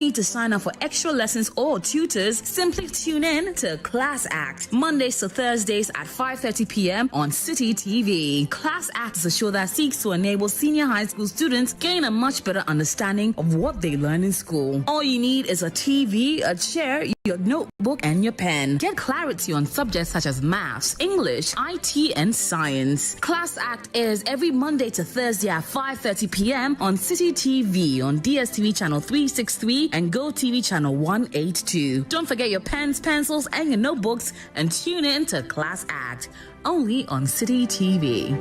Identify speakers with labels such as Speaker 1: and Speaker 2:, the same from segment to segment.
Speaker 1: Need to sign up for extra lessons or tutors? Simply tune in to Class Act, Mondays to Thursdays at 5:30 p.m. on Citi TV. Class Act is a show that seeks to enable senior high school students gain a much better understanding of what they learn in school. All you need is a TV, a chair, your notebook, and your pen. Get clarity on subjects such as maths, English, IT, and science. Class Act airs every Monday to Thursday at 5:30 p.m. on Citi TV on DSTV channel 363 and GoTV channel 182. Don't forget your pens, pencils, and your notebooks and tune in to Class Act, only on Citi TV.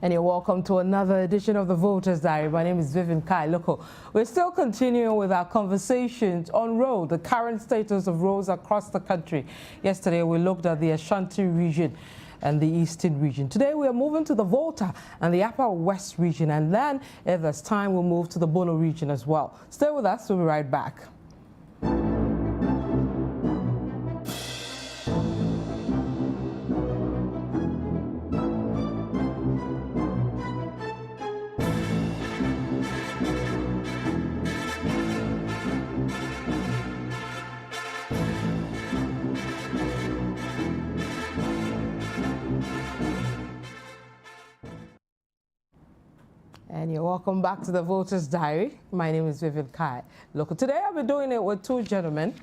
Speaker 2: And you're welcome to another edition of the Voters Diary. My name is Vivian Kai Lokko. We're still continuing with our conversations on road, the current status of roads across the country. Yesterday, we looked at the Ashanti region and the Eastern region. Today, we are moving to the Volta and the Upper West region. And then, if there's time, we'll move to the Bono region as well. Stay with us. We'll be right back. And you're welcome back to the Voters Diary. My name is Vivian Kai Lokko. Today I'll be doing it with two gentlemen.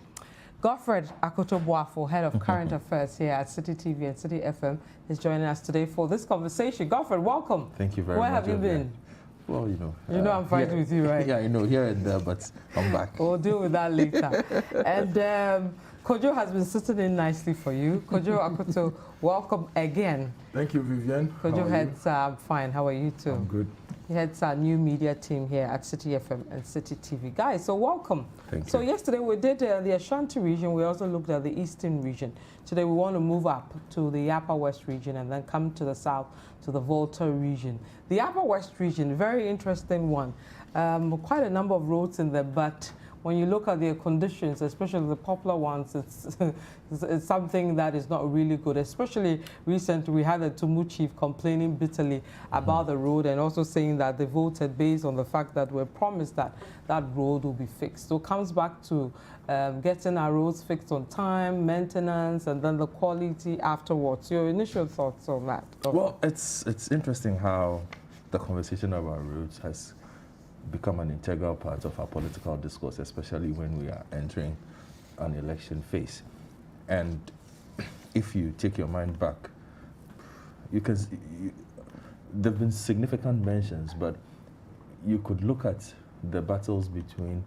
Speaker 2: Godfred Akoto Boafo, Head of Current Affairs here at Citi TV and Citi FM, is joining us today for this conversation. Godfred, welcome.
Speaker 3: Thank you very much.
Speaker 2: Where have you been?
Speaker 3: Well, you know.
Speaker 2: I'm fighting with you, right?
Speaker 3: Yeah, I know, here and there, but I'm back.
Speaker 2: We'll deal with that later. And Kojo has been sitting in nicely for you. Kojo Akoto, welcome again.
Speaker 4: Thank you, Vivian.
Speaker 2: Kojo heads, I'm fine. How are you too?
Speaker 4: I'm good.
Speaker 2: He heads our new media team here at Citi FM and Citi TV. Guys, so welcome.
Speaker 3: Thank you.
Speaker 2: So yesterday we did the Ashanti region. We also looked at the Eastern region. Today we want to move up to the Upper West region and then come to the south to the Volta region. The Upper West region, very interesting one. Quite a number of roads in there, but when you look at their conditions, especially the popular ones, it's something that is not really good. Especially recently, we had the Tumu chief complaining bitterly about the road and also saying that they voted based on the fact that we're promised that that road will be fixed. So it comes back to getting our roads fixed on time, maintenance, and then the quality afterwards. Your initial thoughts on that?
Speaker 3: Well, it's interesting how the conversation about roads has become an integral part of our political discourse, especially when we are entering an election phase. And if you take your mind back, there have been significant mentions, but you could look at the battles between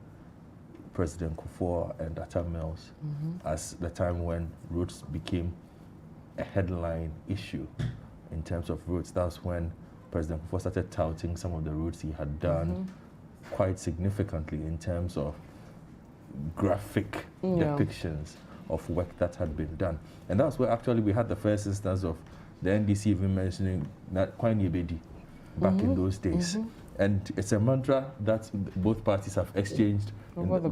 Speaker 3: President Kufuor and Atta Mills as the time when roads became a headline issue in terms of roads. That's when President Kufuor started touting some of the roads he had done quite significantly in terms of graphic depictions of work that had been done. And that's where actually we had the first instance of the NDC even mentioning that Kwanye Bedi back in those days. And it's a mantra that both parties have exchanged over the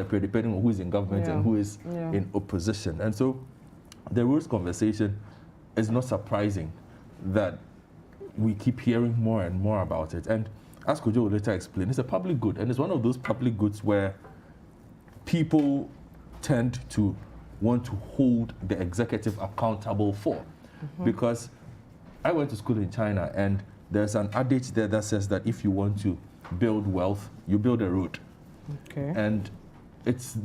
Speaker 3: period, depending on who is in government and who is in opposition. And so the roads conversation is not surprising that we keep hearing more and more about it. And as Kojo will later explain, it's a public good, and it's one of those public goods where people tend to want to hold the executive accountable for. Because I went to school in China, and there's an adage there that says that if you want to build wealth, you build a road.
Speaker 2: Okay.
Speaker 3: And it's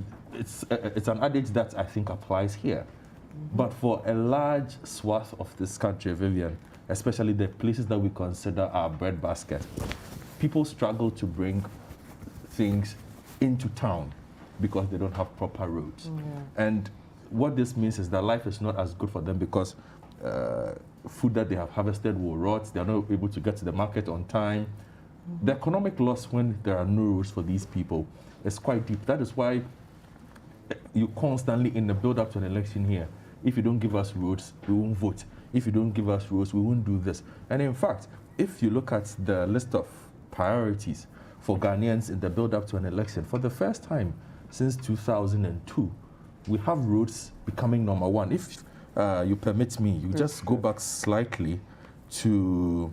Speaker 3: an adage that I think applies here. But for a large swath of this country, Vivian, especially the places that we consider our breadbasket, people struggle to bring things into town because they don't have proper roads. And what this means is that life is not as good for them because food that they have harvested will rot. They are not able to get to the market on time. The economic loss when there are no roads for these people is quite deep. That is why you constantly, in the build-up to an election here, if you don't give us roads, we won't vote. If you don't give us roads, we won't do this. And in fact, if you look at the list of priorities for Ghanaians in the build-up to an election, for the first time since 2002, we have roads becoming number one. If you permit me, you just go back slightly to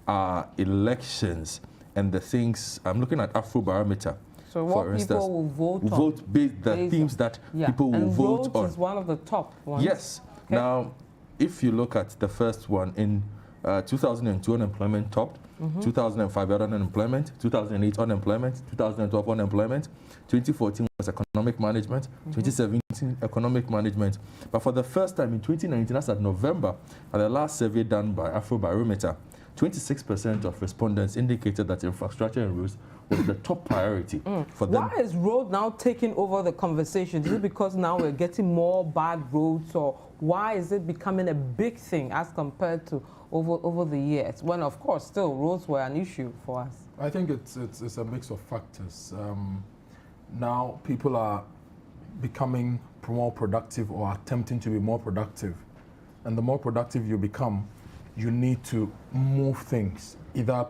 Speaker 3: our elections and the things. I'm looking at Afrobarometer.
Speaker 2: So what
Speaker 3: for instance,
Speaker 2: people will vote on?
Speaker 3: Vote the themes that people will vote on.
Speaker 2: And is one of the top ones.
Speaker 3: Yes.
Speaker 2: Okay.
Speaker 3: Now, if you look at the first one, in 2002, unemployment topped. 2005, unemployment. 2008, unemployment. 2012, unemployment. 2014 was economic management. 2017, economic management. But for the first time in 2019, that's at November, at the last survey done by Afrobarometer, 26% of respondents indicated that infrastructure and roads was the top priority for them.
Speaker 2: Why is road now taking over the conversation? Is it because now we're getting more bad roads, or why is it becoming a big thing as compared to over the years, when of course still roads were an issue for us?
Speaker 4: I think it's a mix of factors. Now people are becoming more productive or attempting to be more productive. And the more productive you become, you need to move things, either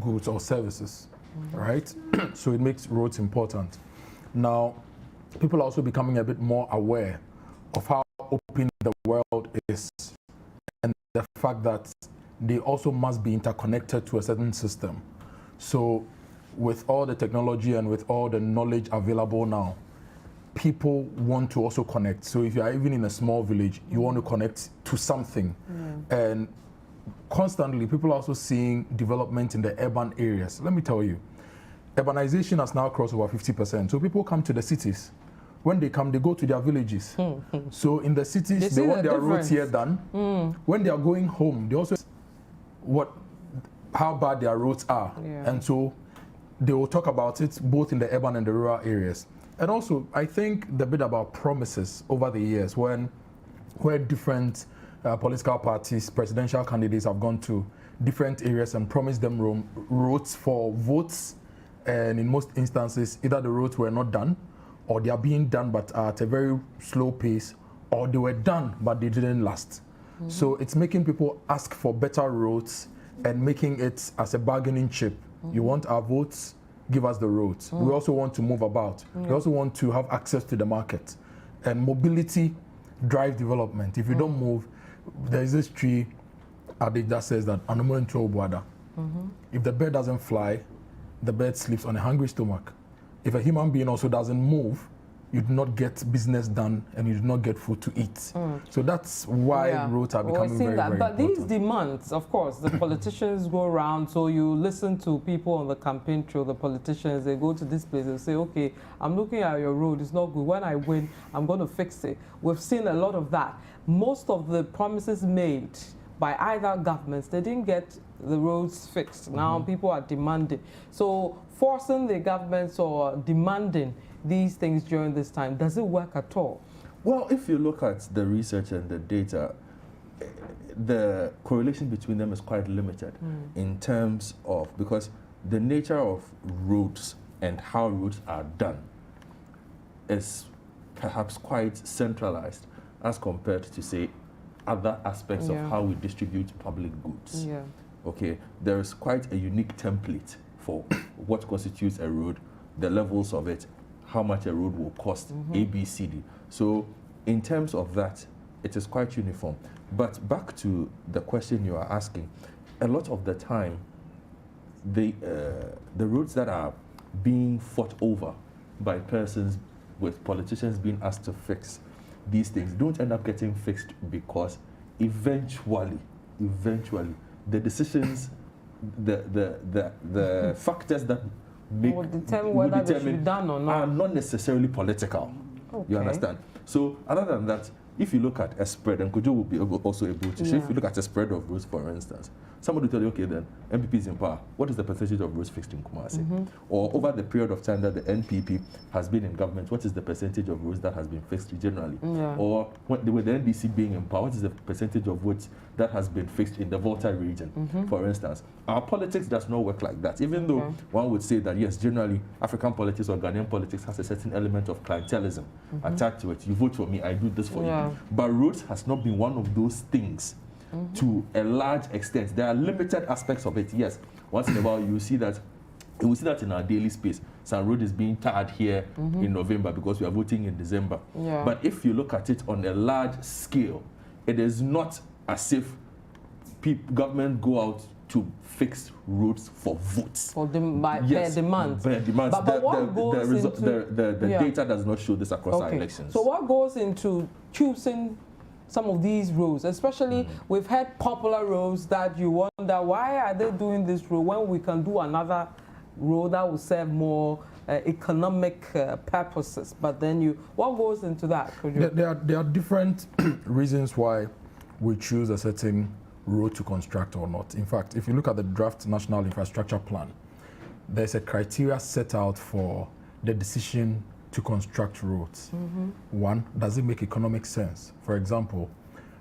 Speaker 4: goods or services, right? So it makes roads important. Now, people are also becoming a bit more aware of how open the world is and the fact that they also must be interconnected to a certain system. So with all the technology and with all the knowledge available now, people want to also connect. So if you are even in a small village, you want to connect to something. And constantly, people are also seeing development in the urban areas. Let me tell you, urbanization has now crossed over 50%. So people come to the cities. When they come, they go to their villages. So in the cities, they want their roads here done. When they are going home, they also how bad their roads are. And so they will talk about it both in the urban and the rural areas. And also, I think the bit about promises over the years, where different political parties, presidential candidates have gone to different areas and promised them roads for votes. And in most instances, either the roads were not done, or they are being done but at a very slow pace, or they were done but they didn't last. So it's making people ask for better roads and making it as a bargaining chip. You want our votes, give us the roads. We also want to move about. We also want to have access to the market. And mobility drives development. If you don't move, there's this tree adage that says that if the bird doesn't fly, the bird sleeps on a hungry stomach. If a human being also doesn't move, you do not get business done and you do not get food to eat. So that's why roads are becoming very important.
Speaker 2: But these demands, of course, the politicians go around, so you listen to people on the campaign trail, the politicians, they go to this place and say, okay, I'm looking at your road, it's not good. When I win, I'm going to fix it. We've seen a lot of that. Most of the promises made by either governments, they didn't get the roads fixed. Now people are demanding. So forcing the governments or demanding these things during this time, does it work at all?
Speaker 3: Well, if you look at the research and the data, the correlation between them is quite limited in terms of, because the nature of roads and how roads are done is perhaps quite centralized as compared to, say, other aspects of how we distribute public goods. Okay, there is quite a unique template for what constitutes a road, the levels of it, how much a road will cost, A, B, C, D. So in terms of that, it is quite uniform. But back to the question you are asking, a lot of the time, the roads that are being fought over by persons with politicians being asked to fix these things don't end up getting fixed because eventually, the decisions, the factors that
Speaker 2: will determine whether they should be done or not
Speaker 3: are not necessarily political.
Speaker 2: Okay.
Speaker 3: You understand? So other than that, if you look at a spread, and Kojo will be also able to show, if you look at a spread of roads, for instance, somebody will tell you, okay, then MPP is in power. What is the percentage of roads fixed in Kumasi? Or over the period of time that the NPP has been in government, what is the percentage of roads that has been fixed generally? Or with the NDC being in power, what is the percentage of roads that has been fixed in the Volta region, for instance? Our politics does not work like that, even though one would say that, yes, generally, African politics or Ghanaian politics has a certain element of clientelism attached to it. You vote for me, I do this for you. But roads has not been one of those things to a large extent. There are limited aspects of it, yes. Once in a while, you see that in our daily space. Some road is being tarred here in November because we are voting in December. But if you look at it on a large scale, it is not as if government go out to fix roads for votes.
Speaker 2: Per demand. But what goes into...
Speaker 3: The data does not show this across our elections.
Speaker 2: So what goes into choosing some of these roads, especially we've had popular roads that you wonder, why are they doing this road when we can do another road that will serve more economic purposes? But then what goes into that?
Speaker 4: There are different reasons why we choose a certain road to construct or not. In fact, if you look at the draft National Infrastructure Plan, there's a criteria set out for the decision to construct roads. One, does it make economic sense? For example,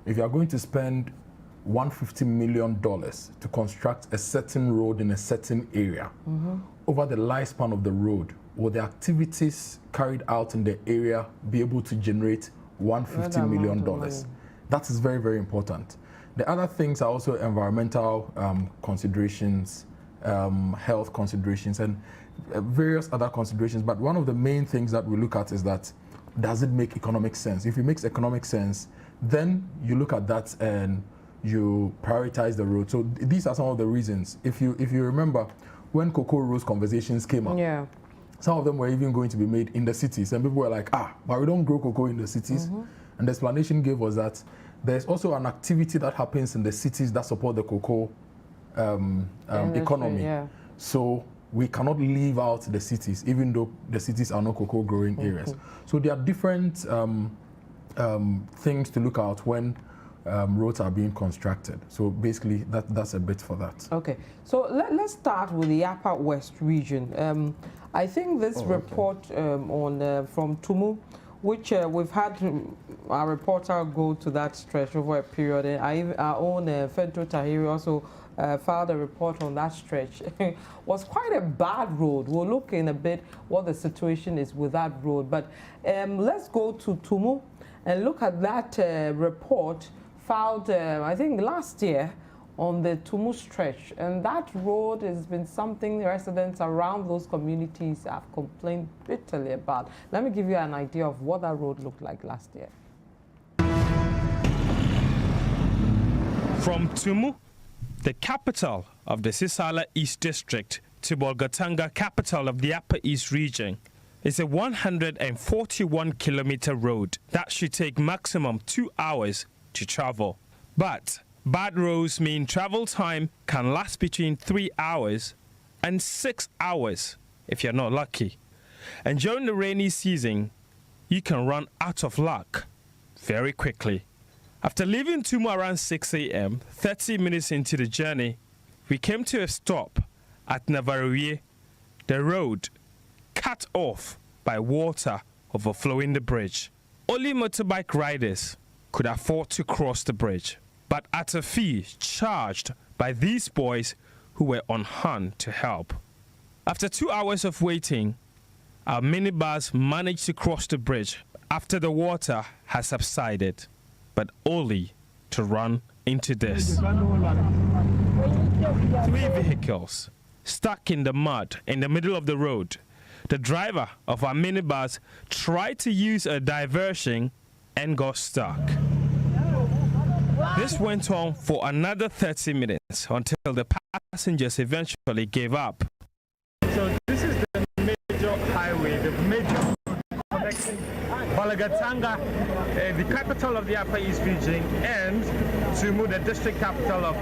Speaker 4: if you are going to spend $150 million to construct a certain road in a certain area, over the lifespan of the road, will the activities carried out in the area be able to generate $150 million? That is very, very important. The other things are also environmental considerations, health considerations, and various other considerations. But one of the main things that we look at is that, does it make economic sense? If it makes economic sense, then you look at that and you prioritize the road. So these are some of the reasons. If you remember, when Cocoa Rose conversations came up, some of them were even going to be made in the cities, and people were like, but we don't grow cocoa in the cities. And the explanation gave was that there's also an activity that happens in the cities that support the cocoa economy. So we cannot leave out the cities, even though the cities are not cocoa growing areas. So there are different things to look out when roads are being constructed. So basically, that's a bit for that. Okay,
Speaker 2: so let's start with the Upper West region. I think this report from Tumu, which we've had our reporter go to that stretch over a period, and our own Fento Tahiri also filed a report on that stretch. Was quite a bad road. We'll look in a bit what the situation is with that road. But let's go to Tumu and look at that report filed, I think, last year on the Tumu stretch. And that road has been something the residents around those communities have complained bitterly about. Let me give you an idea of what that road looked like last year.
Speaker 5: From Tumu, the capital of the Sisala East District, to Bolgatanga, capital of the Upper East region, is a 141-kilometer road that should take maximum 2 hours to travel. But bad roads mean travel time can last between 3 hours and 6 hours if you're not lucky. And during the rainy season, you can run out of luck very quickly. After leaving Tumu around 6 a.m., 30 minutes into the journey, we came to a stop at Navaruye, the road cut off by water overflowing the bridge. Only motorbike riders could afford to cross the bridge, but at a fee charged by these boys who were on hand to help. After 2 hours of waiting, our minibus managed to cross the bridge after the water has subsided, but only to run into this. 3 vehicles stuck in the mud in the middle of the road. The driver of our minibus tried to use a diversion and got stuck. This went on for another 30 minutes until the passengers eventually gave up.
Speaker 6: So this is the major highway, the major road connects
Speaker 5: Balagatanga, the capital of the Upper East region, and Tumu, the district capital of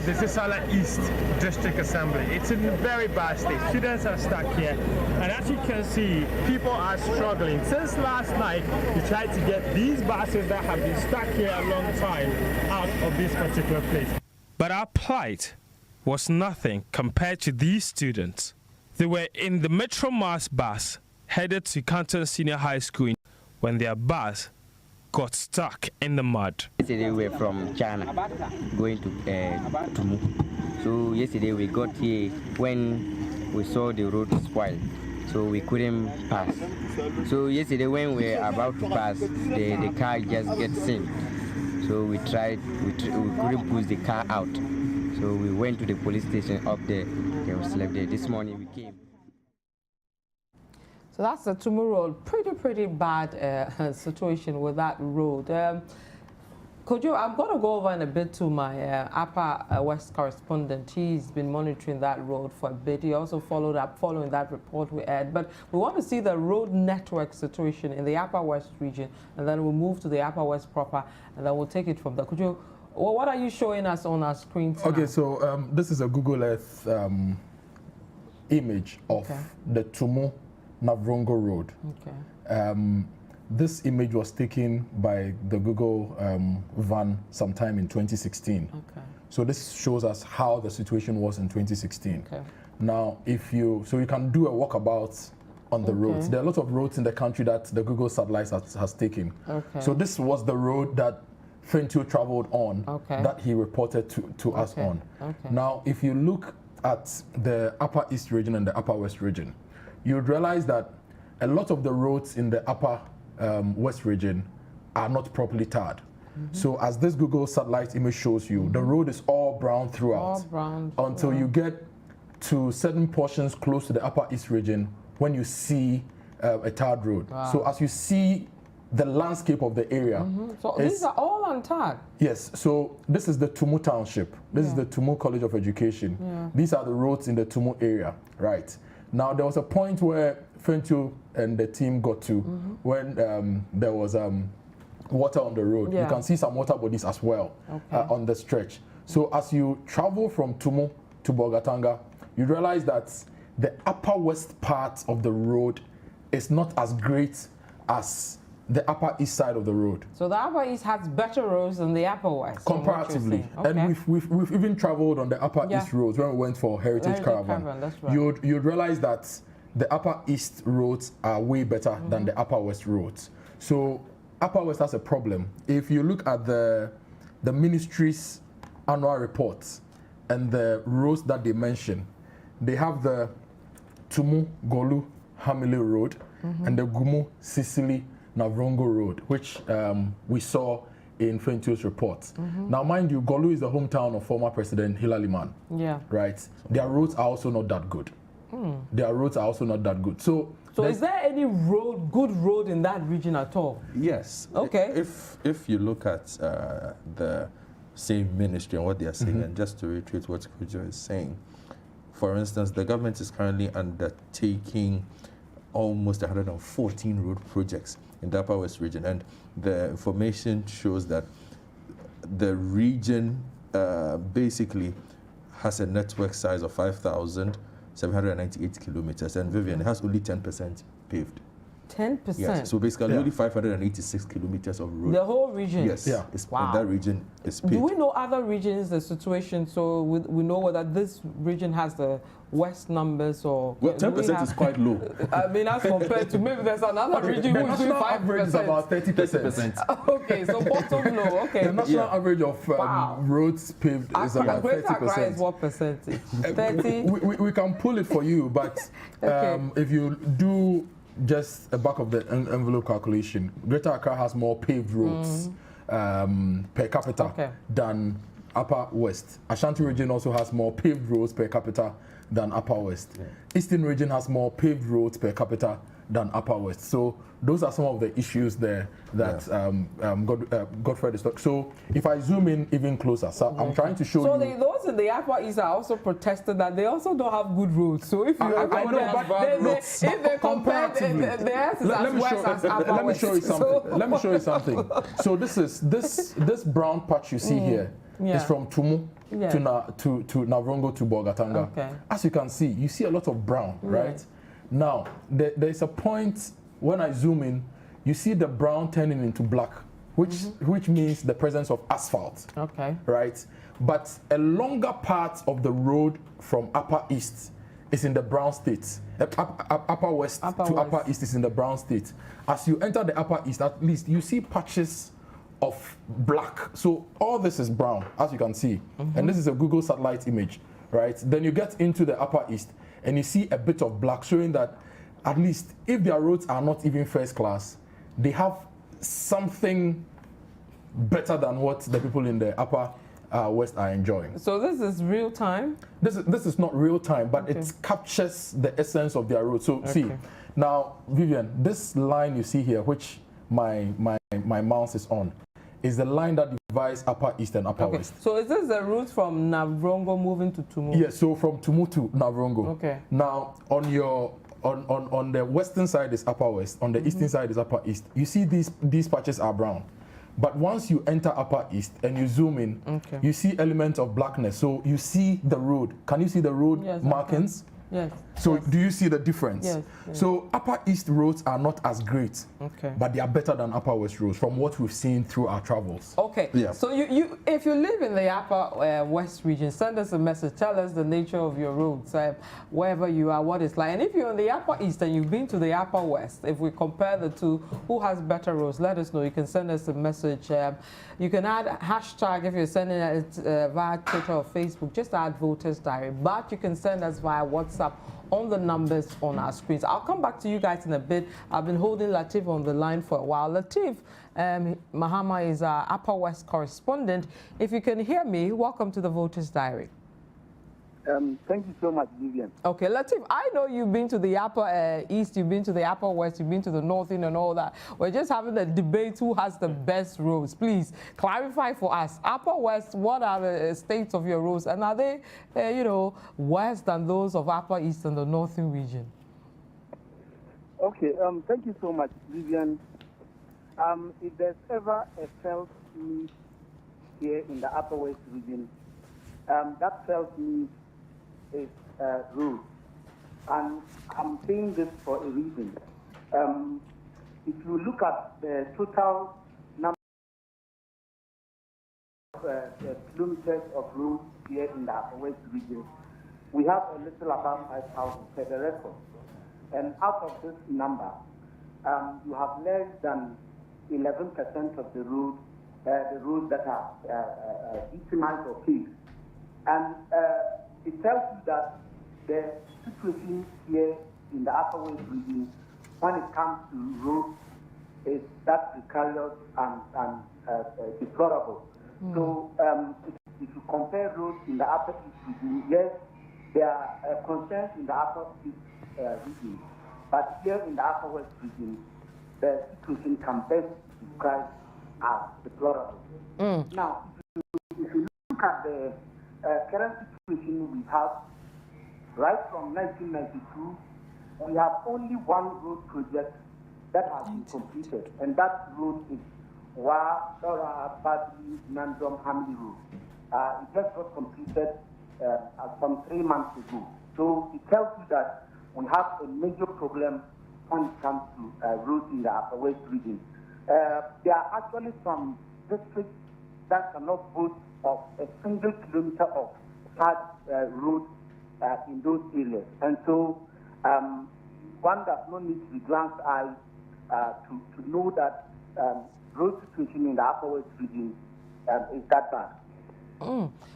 Speaker 5: the Sisala East District Assembly. It's in a very bad state. Students are stuck here, and as you can see, people are struggling. Since last night, we tried to get these buses that have been stuck here a long time out of this particular place. But our plight was nothing compared to these students. They were in the Metro Mass bus headed to Canton Senior High School when their bus got stuck in the mud.
Speaker 6: Yesterday we were from China going to Tumu. So yesterday we got here when we saw the road spoiled, so we couldn't pass. So yesterday when we were about to pass, the car just gets sink. So we couldn't push the car out. So we went to the police station up there. They were left there. This morning we came.
Speaker 2: So that's the Tumu Road. Pretty bad situation with that road. Kojo, I'm going to go over in a bit to my Upper West correspondent. He's been monitoring that road for a bit. He also following that report we had. But we want to see the road network situation in the Upper West region, and then we'll move to the Upper West proper, and then we'll take it from there. Kojo, well, what are you showing us on our screen tonight?
Speaker 4: Okay, so this is a Google Earth image of the Tumu Navrongo Road.
Speaker 2: Okay.
Speaker 4: This image was taken by the Google van sometime in 2016.
Speaker 2: Okay.
Speaker 4: So this shows us how the situation was in 2016.
Speaker 2: Okay.
Speaker 4: Now, so you can do a walkabout on the roads. There are a lot of roads in the country that the Google satellite has taken.
Speaker 2: Okay.
Speaker 4: So this was the road that Fentio traveled on, that he reported to us on.
Speaker 2: Okay.
Speaker 4: Now, if you look at the Upper East region and the Upper West region, you would realize that a lot of the roads in the Upper West region are not properly tarred. So as this Google satellite image shows you, the road is all brown throughout.
Speaker 2: All brown.
Speaker 4: Until you get to certain portions close to the Upper East region when you see a tarred road.
Speaker 2: Wow.
Speaker 4: So as you see the landscape of the area.
Speaker 2: So these are all untarred?
Speaker 4: Yes. So this is the Tumu Township. This is the Tumu College of Education. These are the roads in the Tumu area, right? Now, there was a point where Fentio and the team got to when there was water on the road. You can see some water bodies as well on the stretch. So as you travel from Tumu to Bogatanga, you realize that the Upper West part of the road is not as great as the Upper East side of the road.
Speaker 2: So the Upper East has better roads than the Upper West?
Speaker 4: Comparatively. And we've even traveled on the Upper East roads when we went for Heritage Caravan.
Speaker 2: That's right.
Speaker 4: You'd realize that the Upper East roads are way better than the Upper West roads. So Upper West has a problem. If you look at the ministry's annual reports and the roads that they mention, they have the Tumu Golu Hamile Road and the Gumu Sicily Navrongo Road, which we saw in Fentio's report. Now, mind you, Golu is the hometown of former President Hilary Man.
Speaker 2: Yeah.
Speaker 4: Right? Their roads are also not that good. Their roads are also not that good. So
Speaker 2: is there any good road in that region at all?
Speaker 3: Yes.
Speaker 2: Okay.
Speaker 3: If you look at the same ministry and what they are saying, and just to reiterate what Kojo is saying, for instance, the government is currently undertaking almost 114 road projects in the Upper West region, and the information shows that the region basically has a network size of 5,798 kilometers, and Vivian has only 10% paved.
Speaker 2: 10%?
Speaker 3: Yes, so basically only 586 kilometers of road.
Speaker 2: The whole region?
Speaker 3: Yes,
Speaker 2: Wow.
Speaker 3: that region is paved.
Speaker 2: Do we know other regions, the situation, so we know whether this region has the West numbers or...
Speaker 3: Well, 10% is quite low.
Speaker 2: I mean, as compared to maybe there's another region
Speaker 4: the
Speaker 2: who's doing
Speaker 4: national average is
Speaker 2: 5%.
Speaker 4: about 30%.
Speaker 2: Okay, so bottom low, okay.
Speaker 4: The national average of roads paved is about 30%.
Speaker 2: Is what percentage? 30?
Speaker 4: We can pull it for you, but if you do just a back of the envelope calculation, Greater Accra has more paved roads per capita than Upper West. Ashanti region also has more paved roads per capita than Upper West. Eastern region has more paved roads per capita than Upper West. So those are some of the issues there that Godfred is talking. So if I zoom in even closer, so I'm trying to show you.
Speaker 2: So those in the Upper East are also protested that they also don't have good roads. So if you
Speaker 4: I know, but
Speaker 2: if they compare the S is as west as Upper
Speaker 4: let me
Speaker 2: West.
Speaker 4: show you something. Let me show you something. So this brown patch you see here is from Tumu to Navrongo to Bogatanga.
Speaker 2: Okay.
Speaker 4: As you can see, you see a lot of brown, right? Now, there's a point when I zoom in, you see the brown turning into black, which means the presence of asphalt.
Speaker 2: Okay.
Speaker 4: Right? But a longer part of the road from Upper East is in the brown state. Upper West Upper East is in the brown state. As you enter the Upper East, at least you see patches of black. So all this is brown, as you can see. And this is a Google satellite image, right? Then you get into the Upper East and you see a bit of black, showing that at least if their roads are not even first class, they have something better than what the people in the Upper West are enjoying.
Speaker 2: So this is real time?
Speaker 4: This is not real time, but it captures the essence of their road. So see, now Vivian, this line you see here, which my mouse is on, is the line that divides Upper East and Upper West.
Speaker 2: So is this the route from Navrongo moving to Tumu?
Speaker 4: Yes, so from Tumu to Navrongo.
Speaker 2: Okay.
Speaker 4: Now on the western side is Upper West, on the eastern side is Upper East. You see these patches are brown. But once you enter Upper East and you zoom in, you see elements of blackness. So you see the road. Can you see the road markings?
Speaker 2: Yes.
Speaker 4: So do you see the difference?
Speaker 2: Yes.
Speaker 4: So Upper East roads are not as great, but they are better than Upper West roads from what we've seen through our travels.
Speaker 2: Okay.
Speaker 3: Yeah.
Speaker 2: So you if you live in the Upper West region, send us a message. Tell us the nature of your roads, wherever you are, what it's like. And if you're in the Upper East and you've been to the Upper West, if we compare the two, who has better roads? Let us know. You can send us a message. You can add hashtag if you're sending it via Twitter or Facebook. Just add Voters Diary. But you can send us via WhatsApp on the numbers on our screens. I'll come back to you guys in a bit. I've been holding Latif on the line for a while. Latif, Mahama is our Upper West correspondent. If you can hear me, welcome to the Voters Diary.
Speaker 7: Thank you so much, Vivian.
Speaker 2: Okay, Latif, I know you've been to the Upper East, you've been to the Upper West, you've been to the Northern and all that. We're just having a debate who has the best roads. Please clarify for us. Upper West, what are the states of your roads? And are they, worse than those of Upper East and the Northern region?
Speaker 7: Okay, thank you so much, Vivian. If there's ever a felt need here in the Upper West region, that felt need is road. And I'm saying this for a reason. If you look at the total number of kilometers of roads here in the Upper West region, we have a little about 5,000 per the record. And out of this number, you have less than 11% of the roads that are victimized or paved. And it tells you that the situation here in the Upper West region, when it comes to roads, is that precarious and deplorable. So if you compare roads in the Upper East region, yes, there are concerns in the Upper East region, but here in the Upper West region, the situation can best described as deplorable. Now, if you look at the current situation we have, right from 1992, we have only one road project that has been completed, and that road is Wa Dora Badli Nandrom Hamdi Road. It just was completed some 3 months ago. So it tells you that we have a major problem when it comes to roads in the Upper West region. There are actually some districts that cannot boast of a single kilometer of hard road in those areas. And so one does not need to glance eye to know that road situation in the Upper West region is that bad.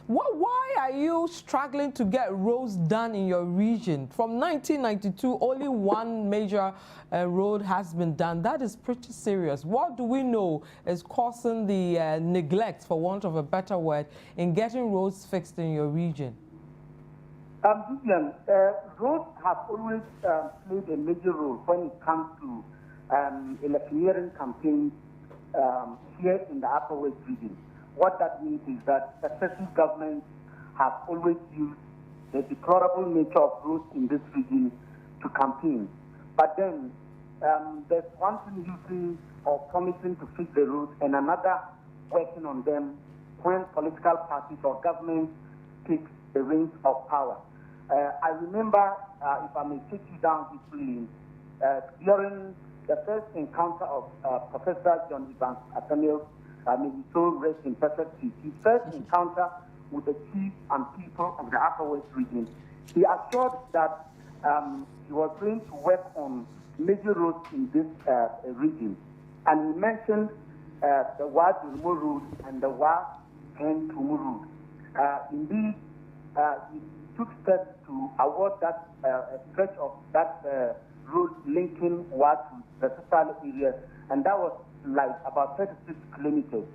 Speaker 2: Why are you struggling to get roads done in your region? From 1992, only one major road has been done. That is pretty serious. What do we know is causing the neglect, for want of a better word, in getting roads fixed in your region?
Speaker 7: Vivian, roads have always played a major role when it comes to electioneering campaigns here in the Upper West region. What that means is that successive governments have always used the deplorable nature of roads in this region to campaign. But then there's one thing using or promising to fix the roads and another working on them when political parties or governments take the reins of power. I remember, if I may take you down history, during the first encounter of Professor John Evans Atheniel, may he so rest in perfect peace, his first encounter with the chiefs and people of the Upper West region, he assured that he was going to work on major roads in this region. And he mentioned the Wa-Durmo Road and the Wa-Hen-Tumu Road. Indeed, he took steps to award that stretch of that road linking Wa to the Sisal area, and that was like about 36 kilometers.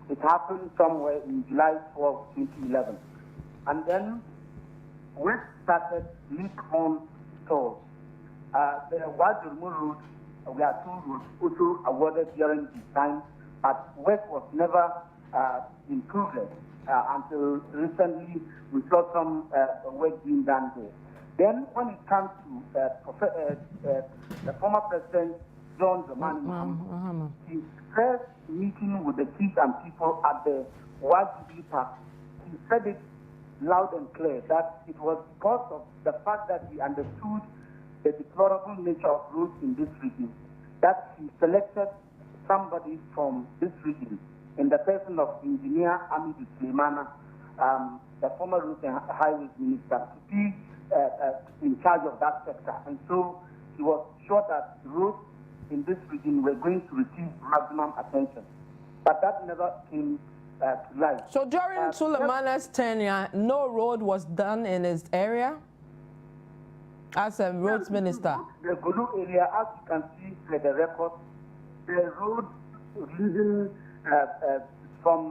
Speaker 7: It happened somewhere in July 12, 2011. And then work started leak on stores. The Wa-Durmo Road, we are two roads also awarded during this time, but work was never in progress until recently we saw some work being done there. Then when it comes to the former president, John Dramani, his first meeting with the chiefs and people at the Wa-Jubilee Park, he said it loud and clear that it was because of the fact that he understood the deplorable nature of roads in this region that he selected somebody from this region in the person of Engineer Amidu Suleimana, the former Roads and Highways Minister, to be in charge of that sector. And so he was sure that roads in this region were going to receive maximum attention. But that never came to light.
Speaker 2: So during Suleimana's tenure, no road was done in his area as a roads minister?
Speaker 7: The Golu area, as you can see from the record, the road leading from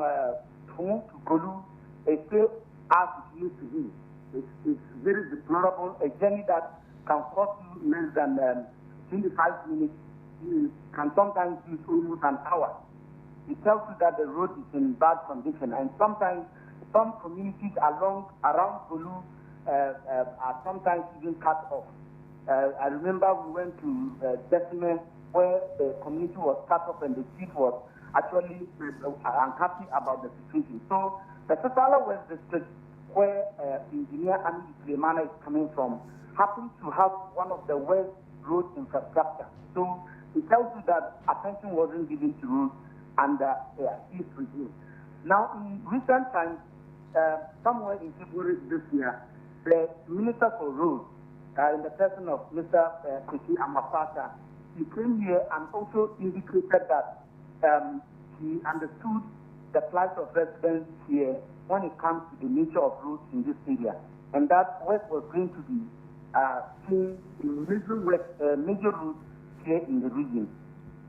Speaker 7: Tumu to Golu is still as it used to be. It's very deplorable, a journey that can cost you less than 25 minutes. You can sometimes use almost an hour. It tells you that the road is in bad condition, and sometimes some communities around Golu are sometimes even cut off. I remember we went to Decime, where the community was cut off and the chief was actually unhappy about the situation. So the Sisal West District, where Engineer Amidu Suleimana is coming from, happens to have one of the worst road infrastructure. So it tells you that attention wasn't given to roads under his regime. Now, in recent times, somewhere in February this year, the Minister for Roads, in the person of Mr. Kojo Amapata, he came here and also indicated that he understood the plight of residents here when it comes to the nature of roads in this area, and that work was going to be seen in major roads here in the region.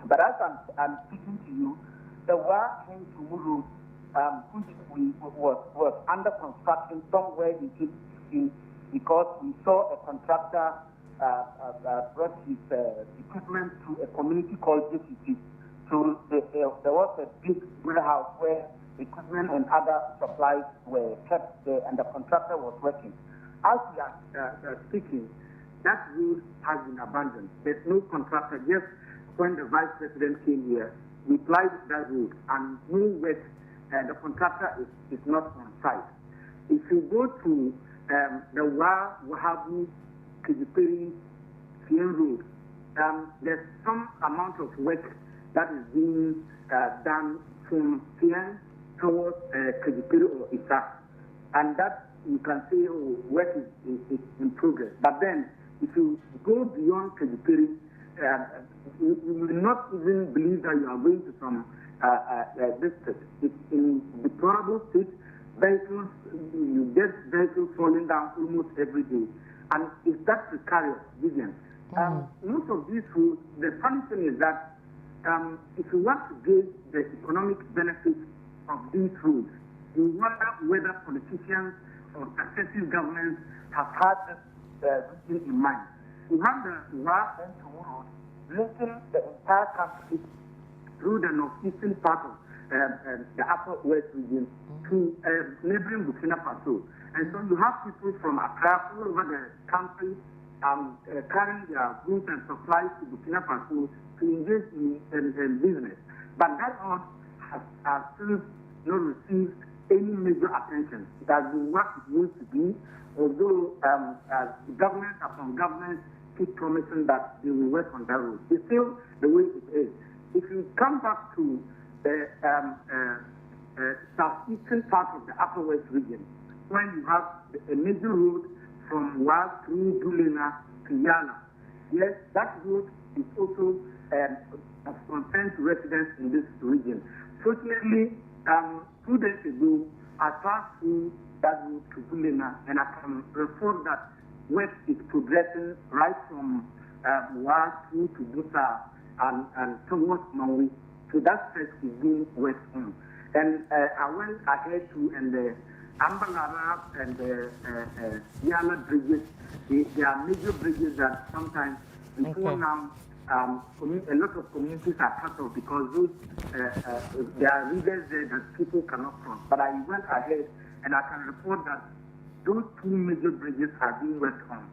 Speaker 7: But as I'm speaking to you, the Wa-Hen-Tumu Road, which was under construction somewhere in 2016, because we saw a contractor brought his equipment to a community called JCC. So there was a big warehouse where equipment and other supplies were kept there, and the contractor was working. As we are speaking, that road has been abandoned. There's no contractor. Just when the vice president came here, we applied that road, and no work, the contractor is not on site. If you go to the Wahabu Kijiperi Fien Road, there's some amount of work that is being done from Fien towards Kijiperi or Isa, and that you can say, oh, work is in progress. But then, if you go beyond Kijiperi, you will not even believe that you are going to some district. It's in deplorable state. Vehicles, you get vehicles falling down almost every day. And it's that precarious, Vivian. Most of these roads, the funny thing is that if you want to gauge the economic benefits of these roads, you wonder whether politicians or successive governments have had this region in mind. We have the Wa and Tumu Road linking the entire country through the northeastern part of the Upper West region to neighboring Burkina Faso. And so you have people from Accra all over the country carrying their goods and supplies to Burkina Faso to engage in business. But that road has still not received any major attention. It has been what it used to be, although government upon government keep promising that they will work on that road. It's still the way it is. If you come back to the southeastern part of the Upper West region, when you have a major road from Wa through Dulena to Yala, yes, that road is also of concern to residents in this region. Fortunately, 2 days ago, I passed through that route to Dulena, and I can report that work is progressing right from Wa through to Busa and towards Maui. So that stretch is being worked on. And I went ahead to the Ambalara and the Yala bridges. They are major bridges that sometimes before now a lot of communities are cut off because those there are rivers there that people cannot cross. But I went ahead and I can report that those 2 major bridges are being worked on.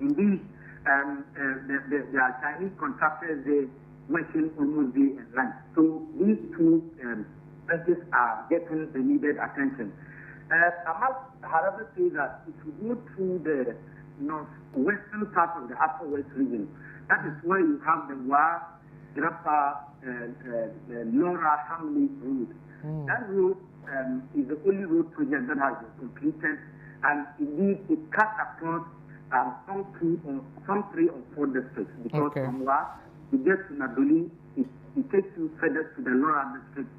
Speaker 7: Indeed, there are Chinese contractors there working almost day and night. So these 2 bridges are getting the needed attention. I must, however, say that if you go through the northwestern part of the Upper West region, that is where you have the Wa, Grappa, Nora, Hamley road. That road is the only road project that has been completed, and indeed it cuts across some 3 or 4 districts, because from Wa, you get to Nadoli, it takes you further to the Nora district,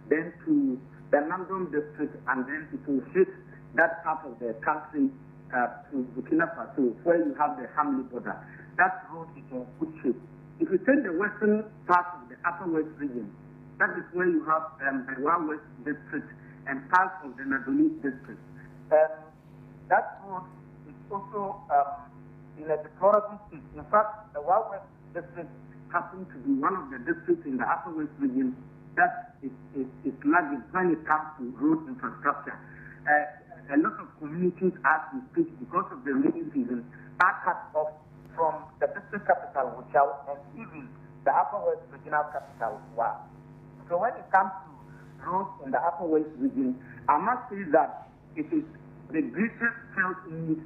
Speaker 7: then to the Nandom district, and then it will hit that part of the country to Burkina Faso, where you have the Hamley border. That road is in good shape. If you take the western part of the Upper West region, that is where you have the Wa West district and parts of the Nadoli district. That road is also in a deplorable state. In fact, the Wa West district happens to be one of the districts in the Upper West region that is lagging when it comes to road infrastructure. A lot of communities, as we speak, because of the rainy season, are cut off from the district capital, Wuchau, and even the Upper West regional capital, Wa. So when it comes to roads in the Upper West region, I must say that it is the greatest felt need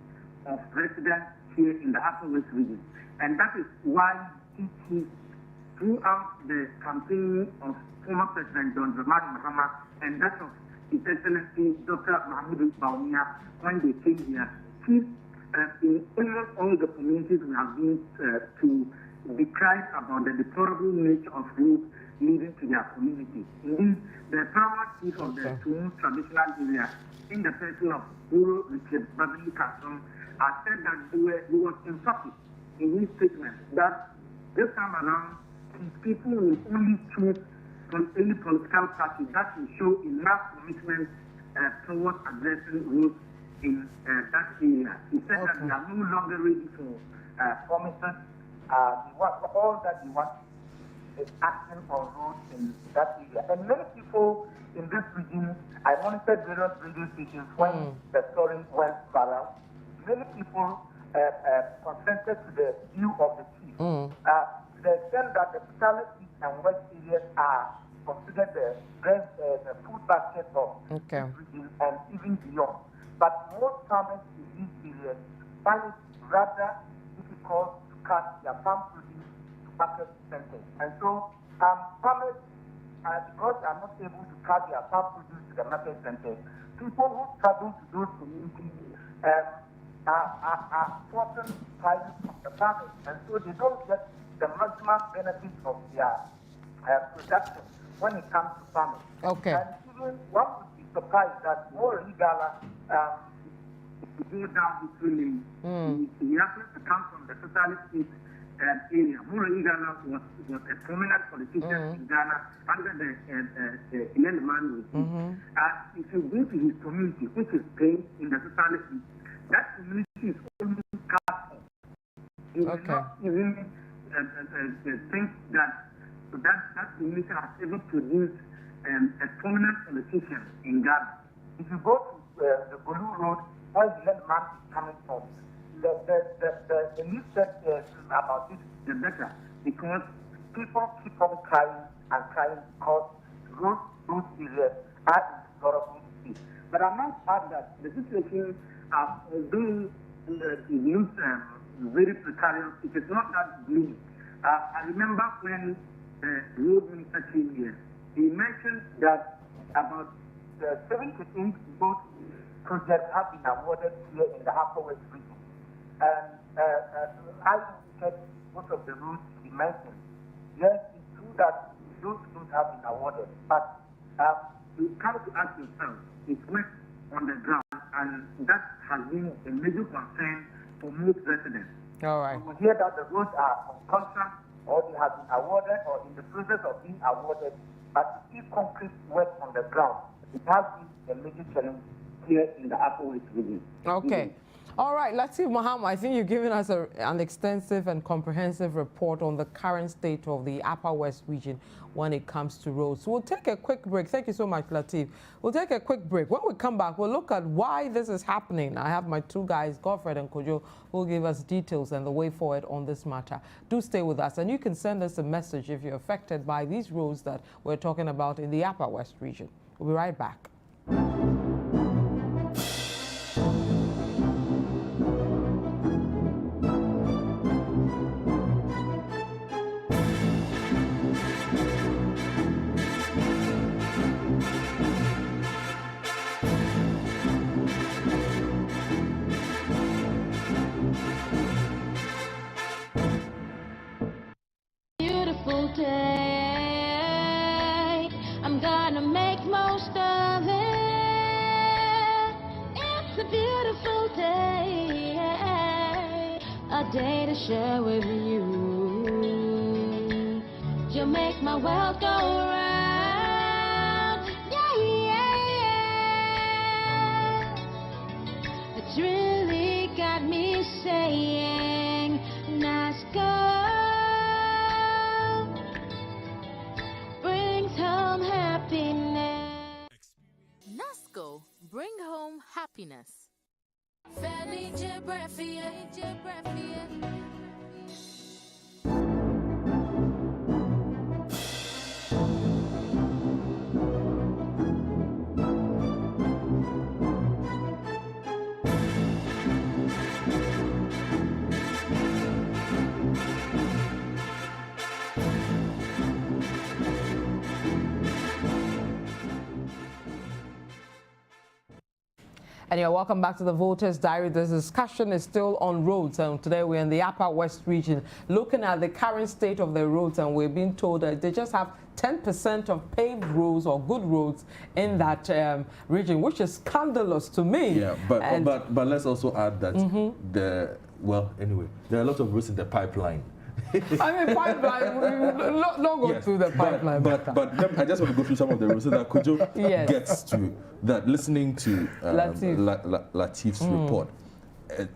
Speaker 7: of residents here in the Upper West region. And that is why it is throughout the campaign of former President John Dramani Mahama and that of His Excellency Dr. Mahmoud Bawumia, when they came here, in almost all the communities we have been to decry about the deplorable nature of roads leading to their communities. Indeed, the paramount chief of the two traditional areas, in the person of Guru Richard Babili Kasum, has said that he was emphatic in his statement that this time around, his people will only choose from any political party that will show enough commitment towards addressing roads in that area. He said that they are no longer ready for promises. All that they want is action on roads in that area. And many people in this region, I monitored various radio stations when the story went viral. Many people consented to the view of the chief. To the extent that the Pitale East and West areas are considered the food basket of this region and even beyond. But most farmers in these areas find it rather difficult to cut their farm produce to market centers. And so farmers, because they are not able to cut their farm produce to the market centers, people who travel to those communities are forcing prices from the farmers. And so they don't get the maximum benefits of their production when it comes to farming. And even one would be surprised that more Igala go down between he happens to come from the socialist state area. Muro Igala was a prominent politician in Ghana under the Inel regime. If you go to his community, which is paid in the society, that community is almost cut off. You will not even think that community has ever produced a prominent politician in Ghana. If you go to the Bolu Road, where the landmark is coming from, the news that about it, the better, because people keep on crying and crying because those areas are in development state. But I must add that the situation, although it looks very precarious, it is not that gloomy. I remember when the road minister came here, he mentioned that about 78 boat projects have been awarded here in the Upper West region. And I said most of the roads he mentioned. Yes, it's true that those roads have been awarded, but you come to ask yourself, it's work on the ground, and that has been a major concern for most residents.
Speaker 2: All right.
Speaker 7: We hear that the roads are on contract, or they have been awarded, or in the process of being awarded, but to see concrete work on the ground, it has been a major challenge here in the Upper West region.
Speaker 2: Okay. All right, Latif Mohammed, I think you've given us an extensive and comprehensive report on the current state of the Upper West region when it comes to roads. We'll take a quick break. Thank you so much, Latif. We'll take a quick break. When we come back, we'll look at why this is happening. I have my two guys, Godfred and Kojo, who will give us details and the way forward on this matter. Do stay with us, and you can send us a message if you're affected by these roads that we're talking about in the Upper West region. We'll be right back.
Speaker 8: I'm gonna make most of it. It's a beautiful day, a day to share with you. You'll make my world go round. Yeah, yeah. It's really got me saying, nice girl.
Speaker 9: NASCO, bring home happiness.
Speaker 2: And you're welcome back to the Voters Diary. This discussion is still on roads, and today we're in the Upper West region looking at the current state of the roads, and we're being told that they just have 10% of paved roads or good roads in that region, which is scandalous to me.
Speaker 3: Yeah, but let's also add that there are a lot of roads in the pipeline.
Speaker 2: I mean, pipeline, not go through the pipeline.
Speaker 3: But I just want to go through some of the roads so that Kojo gets to that. Listening to Latif's report,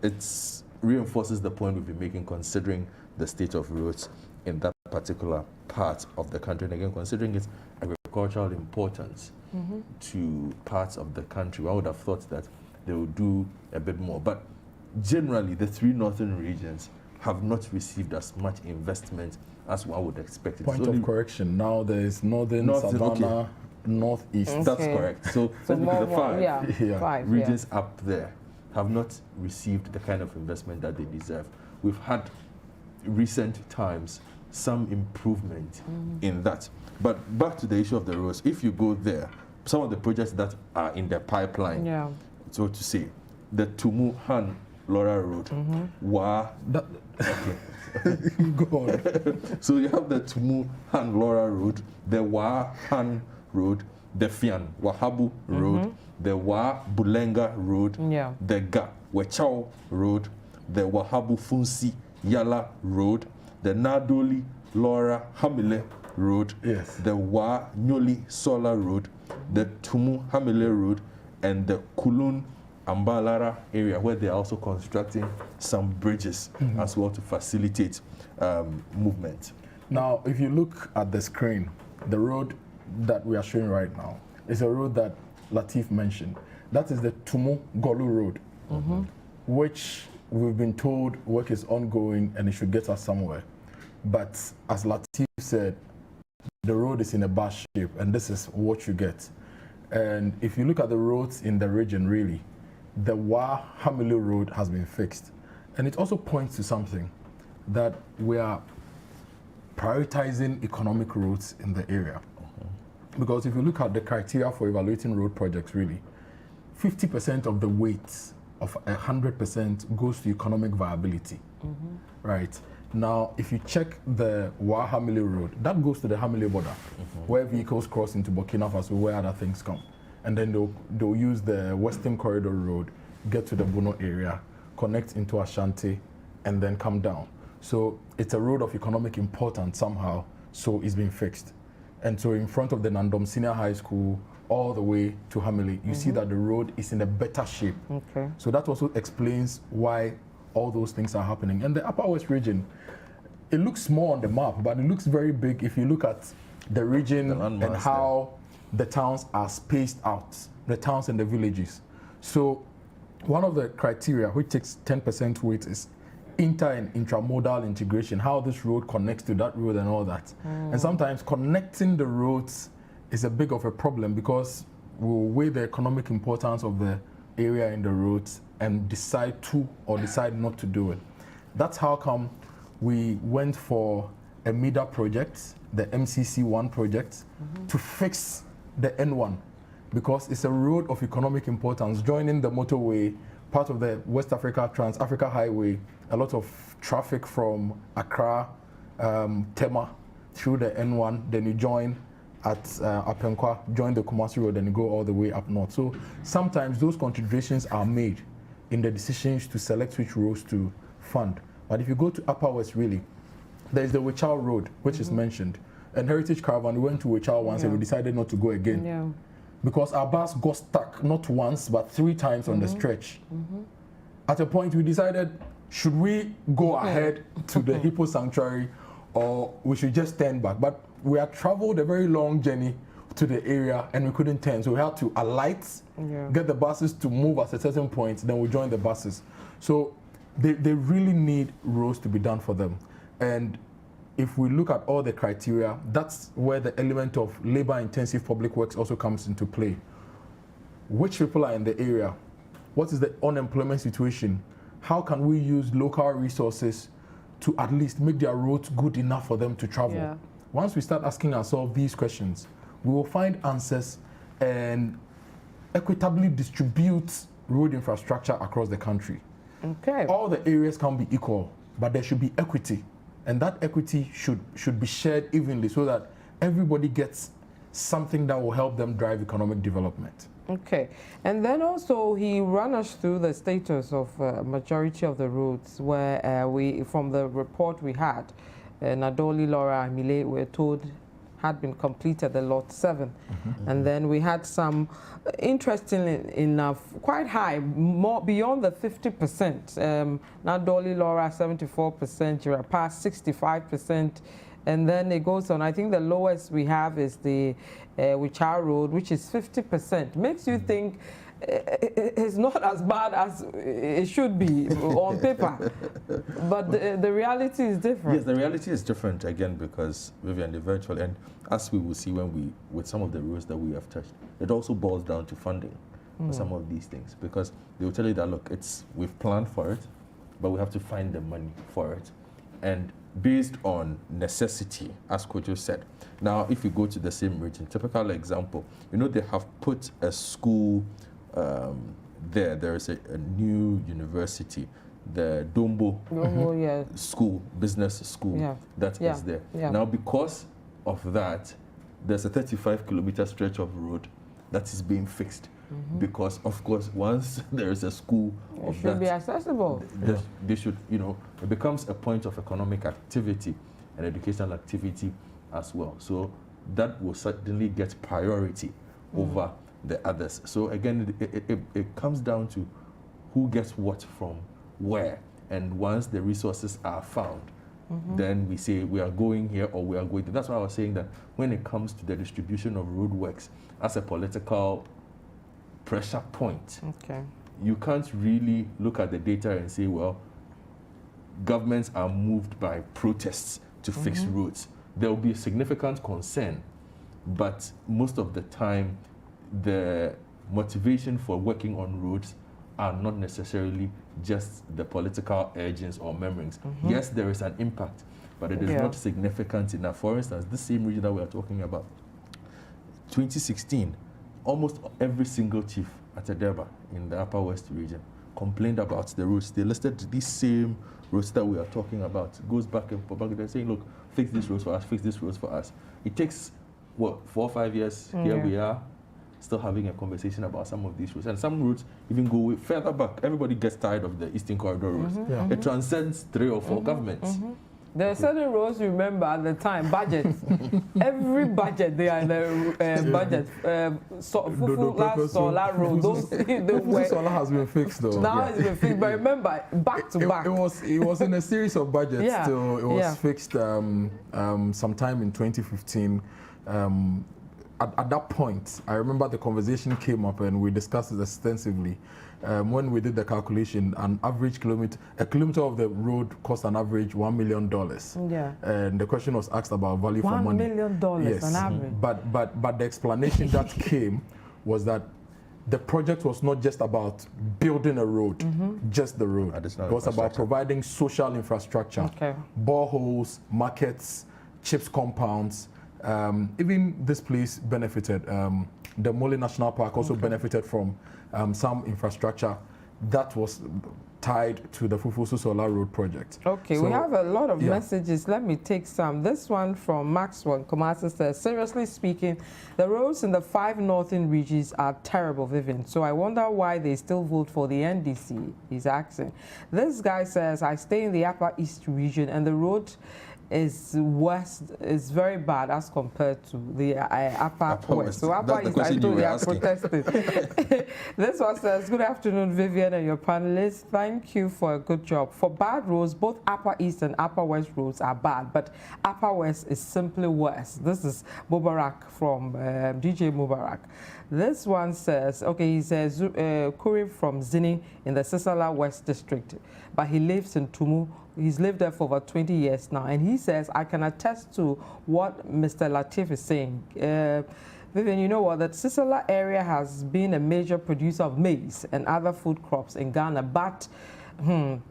Speaker 3: it reinforces the point we've been making, considering the state of roads in that particular part of the country, and again, considering its agricultural importance to parts of the country. I would have thought that they would do a bit more. But generally, the three northern regions have not received as much investment as one would expect.
Speaker 4: Point of correction, now there is northern, Savannah, northeast.
Speaker 3: That's correct. So the five regions up there have not received the kind of investment that they deserve. We've had recent times some improvement in that. But back to the issue of the roads, if you go there, some of the projects that are in the pipeline, so to say, the Tumu Han Laura Road,
Speaker 4: Go on.
Speaker 3: So you have the Tumu Han Laura Road, the Wa Han Road, the Fian Wahabu Road, the Wa Bulenga Road, the Ga Wechao Road, the Wahabu Funsi Yala Road, the Nadoli Laura Hamile Road,
Speaker 4: Yes.
Speaker 3: the Wa Nyoli Sola Road, the Tumu Hamile Road, and the Kulun Ambalara area, where they are also constructing some bridges as well to facilitate movement.
Speaker 4: Now, if you look at the screen, the road that we are showing right now is a road that Latif mentioned. That is the Tumu Golu Road, which we've been told work is ongoing and it should get us somewhere. But as Latif said, the road is in a bad shape, and this is what you get. And if you look at the roads in the region, really, the Wa Hamilu Road has been fixed. And it also points to something, that we are prioritizing economic roads in the area. Because if you look at the criteria for evaluating road projects, really, 50% of the weight of 100% goes to economic viability, right? Now, if you check the Wa Hamile Road, that goes to the Hamile border, where vehicles cross into Burkina Faso, where other things come. And then they'll use the Western Corridor Road, get to the Bono area, connect into Ashanti, and then come down. So it's a road of economic importance somehow, so it's been fixed. And so in front of the Nandom Senior High School, all the way to Hamile, you see that the road is in a better shape.
Speaker 2: Okay.
Speaker 4: So that also explains why all those things are happening. And the Upper West region, it looks small on the map, but it looks very big if you look at the region and how the towns are spaced out, the towns and the villages. So one of the criteria which takes 10% weight is inter and intramodal integration, how this road connects to that road and all that. And sometimes connecting the roads is a big of a problem because we'll weigh the economic importance of the area in the roads and decide to or decide not to do it. That's how come we went for a MIDA project, the MCC1 project, to fix the N1, because it's a road of economic importance, joining the motorway, part of the West Africa Trans-Africa Highway, a lot of traffic from Accra, Tema, through the N1, then you join at Apenkwa, join the Kumasi Road, and you go all the way up north. So sometimes those considerations are made in the decisions to select which roads to fund. But if you go to Upper West, really, there's the Wechao Road, which is mentioned. And Heritage Caravan, we went to Wechao once and we decided not to go again. Because our bus got stuck not once, but 3 times on the stretch. At a point, we decided, should we go ahead to the Hippo Sanctuary or we should just turn back? But we had traveled a very long journey to the area and we couldn't turn. So we had to alight, get the buses to move at a certain point, then we joined the buses. So they really need roads to be done for them. And if we look at all the criteria, that's where the element of labor-intensive public works also comes into play. Which people are in the area? What is the unemployment situation? How can we use local resources to at least make their roads good enough for them to travel? Once we start asking ourselves these questions, we will find answers and equitably distribute road infrastructure across the country.
Speaker 2: Okay.
Speaker 4: All the areas can be equal, but there should be equity. And that equity should be shared evenly so that everybody gets something that will help them drive economic development.
Speaker 2: Okay. And then also he ran us through the status of majority of the roads where from the report we had, Nadoli, Laura, Mile, we're told had been completed, the lot 7. And then we had some, interestingly enough, quite high, more beyond the 50%. Nadoli, Laura, 74%, Jirapa, 65%. And then it goes on. I think the lowest we have is the Wechao Road, which is 50%. Makes you think it's not as bad as it should be on paper. But the reality is different.
Speaker 3: Yes, the reality is different again because Vivian, the virtual, and as we will see with some of the roads that we have touched, it also boils down to funding for some of these things, because they will tell you that, look, we've planned for it, but we have to find the money for it. And based on necessity, as Kojo said. Now, if you go to the same region, typical example, they have put a school there. There is a new university, the Dombo School, business school, that is there. Now, because of that, there's a 35-kilometer stretch of road that is being fixed. because of course once there is a school
Speaker 2: it should be accessible.
Speaker 3: They should, you know, it becomes a point of economic activity and educational activity as well. So that will certainly get priority over the others. So again, it comes down to who gets what from where. And once the resources are found, then we say we are going here or we are going there. That's why I was saying that when it comes to the distribution of roadworks as a political pressure point, you can't really look at the data and say, well, governments are moved by protests to fix roads. There will be a significant concern, but most of the time, the motivation for working on roads are not necessarily just the political urgings or memorings. Yes, there is an impact, but it is not significant enough. For instance, this same region that we are talking about, 2016, almost every single chief at Edeba in the Upper West region complained about the roads. They listed these same roads that we are talking about. It goes back and forth. They're saying, look, fix these roads for us, fix these roads for us. It takes, what, 4 or 5 years? Here we are, still having a conversation about some of these roads. And some roads even go way further back. Everybody gets tired of the Eastern Corridor roads. It transcends 3 or 4 governments.
Speaker 2: There are certain roads you remember at the time, budgets. Every budget, they are in the budget. Fufu Solar Road, those
Speaker 4: Fufu Solar has been fixed though.
Speaker 2: Now it's been fixed, but remember, back to back.
Speaker 4: It was in a series of budgets till it was fixed sometime in 2015. At that point, I remember the conversation came up and we discussed it extensively. When we did the calculation, a kilometer of the road cost an average $1 million. And the question was asked about value for money.
Speaker 2: $1 million
Speaker 4: yes.
Speaker 2: on average.
Speaker 4: But the explanation that came was that the project was not just about building a road, just the road. It was about providing social infrastructure, boreholes, markets, chips compounds. Even this place benefited. The Mole National Park also benefited from some infrastructure that was tied to the Fufusu Solar Road project.
Speaker 2: Okay, so we have a lot of messages. Let me take some. This one from Maxwell Kumasi says, seriously speaking, the roads in the 5 northern regions are terrible, Vivian. So I wonder why they still vote for the NDC, he's asking. This guy says, I stay in the Upper East region and the road is very bad as compared to the Upper West. So Upper East, I told you are protesting. This one says, good afternoon, Vivian and your panelists. Thank you for a good job. For bad roads, both Upper East and Upper West roads are bad, but Upper West is simply worse. This is Mubarak from DJ Mubarak. This one says, okay, he says, Kuri from Zini in the Sisala West District, but he lives in Tumu. He's lived there for over 20 years now, and he says, I can attest to what Mr. Latif is saying. Vivian, you know what, that Sisala area has been a major producer of maize and other food crops in Ghana, but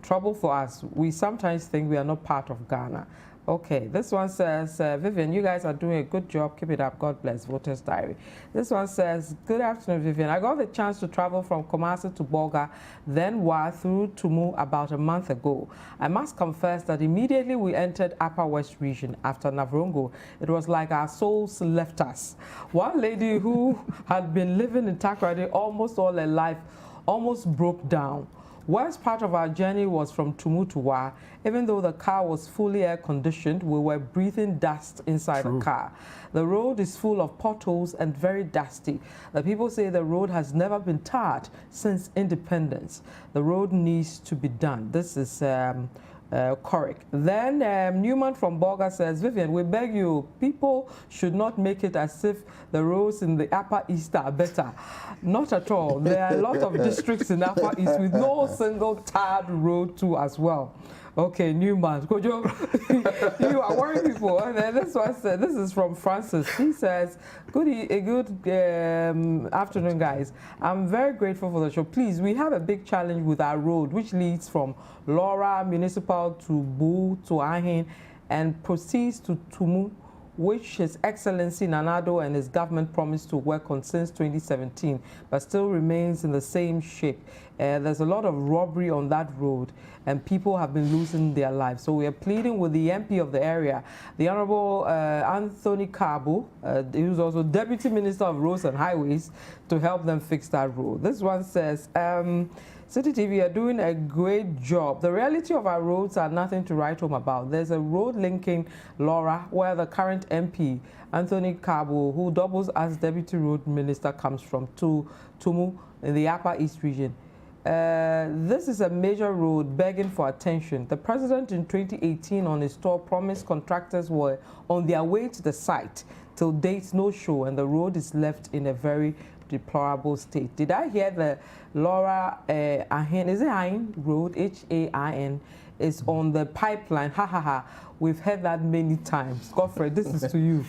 Speaker 2: trouble for us, we sometimes think we are not part of Ghana. Okay, this one says, Vivian, you guys are doing a good job. Keep it up. God bless. Voters Diary. This one says, good afternoon, Vivian. I got the chance to travel from Kumasi to Bolga, then Wa through Tumu about a month ago. I must confess that immediately we entered Upper West region after Navrongo, it was like our souls left us. One lady who had been living in Takoradi almost all her life almost broke down. Worst part of our journey was from Tumu to Wa. Even though the car was fully air conditioned, we were breathing dust inside the car. The road is full of potholes and very dusty. The people say the road has never been tarred since independence. The road needs to be done. This is correct. Then Newman from Bolga says, Vivian, we beg you, people should not make it as if the roads in the Upper East are better. Not at all. There are a lot of districts in Upper East with no single tarred road too as well. Okay, Newman. Kojo, you are worrying people. And then this one said, this is from Francis. He says, good afternoon, guys. I'm very grateful for the show. Please, we have a big challenge with our road, which leads from Laura Municipal to Bu to Ahin and proceeds to Tumu. which His Excellency Nanado and his government promised to work on since 2017, but still remains in the same shape. There's a lot of robbery on that road, and people have been losing their lives. So we are pleading with the MP of the area, the Honorable Anthony Kabo, who's also Deputy Minister of Roads and Highways, to help them fix that road. This one says, Citi TV are doing a great job. The reality of our roads are nothing to write home about. There's a road linking Laura, where the current MP, Anthony Kabo, who doubles as Deputy Road Minister, comes from, to Tumu in the Upper East region. This is a major road begging for attention. The president in 2018 on his tour promised contractors were on their way to the site. Till date, no show, and the road is left in a very deplorable state. Did I hear the Laura Ahin, is it Ahin Road, H-A-I-N, is on the pipeline? Ha ha ha. We've heard that many times. Godfred, this is to you.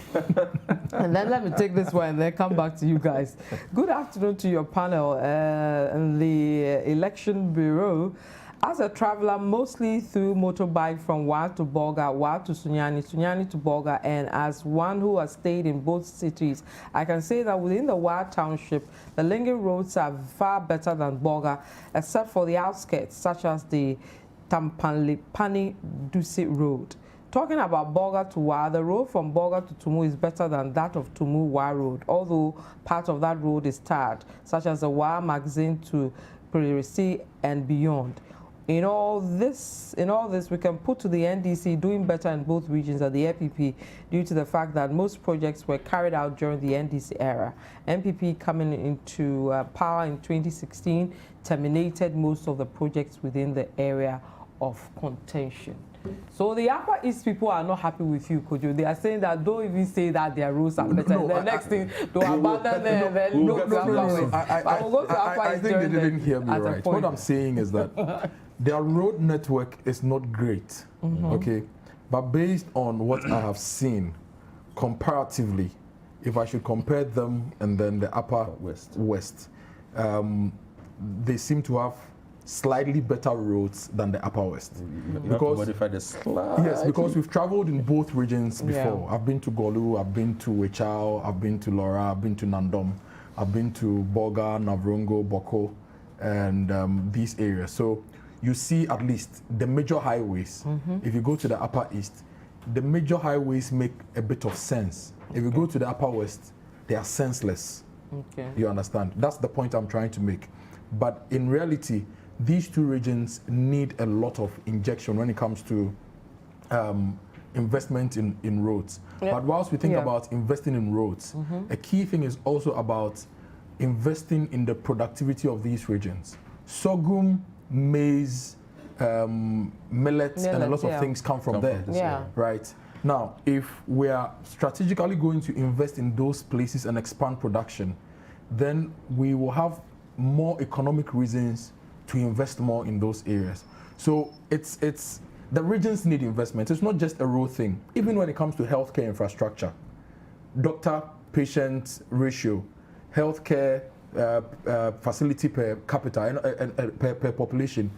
Speaker 2: And then let me take this one and then come back to you guys. Good afternoon to your panel and the Election Bureau. As a traveler, mostly through motorbike from Wa to Bolga, Wa to Sunyani, Sunyani to Bolga, and as one who has stayed in both cities, I can say that within the Wa township, the linking roads are far better than Bolga, except for the outskirts, such as the Tampanlipani Dusit Road. Talking about Bolga to Wa, the road from Bolga to Tumu is better than that of Tumu Wa Road, although part of that road is tarred, such as the Wa Magazine to Perisi and beyond. In all this, we can put to the NDC doing better in both regions at the FPP due to the fact that most projects were carried out during the NDC era. MPP coming into power in 2016 terminated most of the projects within the area of contention. So the Upper East people are not happy with you, Kojo. They are saying that don't even say that their roads are better. The next thing, they'll abandon them.
Speaker 4: I think they didn't hear me right. What I'm saying is that their road network is not great, okay? But based on what I have seen, comparatively, if I should compare them and then the Upper West, they seem to have slightly better roads than the Upper West. Yes, because we've traveled in both regions before. I've been to Golu, I've been to Wechao, I've been to Laura, I've been to Nandom, I've been to Bolga, Navrongo, Boko, and these areas. So you see at least the major highways. If you go to the Upper East, the major highways make a bit of sense. If you go to the Upper West, they are senseless. You understand? That's the point I'm trying to make. But in reality, these two regions need a lot of injection when it comes to investment in roads. But whilst we think about investing in roads, a key thing is also about investing in the productivity of these regions. Sorghum, maize, millet, and a lot of things come from there, right? Now, if we are strategically going to invest in those places and expand production, then we will have more economic reasons to invest more in those areas. So it's the regions need investment. It's not just a road thing. Even when it comes to healthcare infrastructure, doctor-patient ratio, healthcare facility per capita and per population,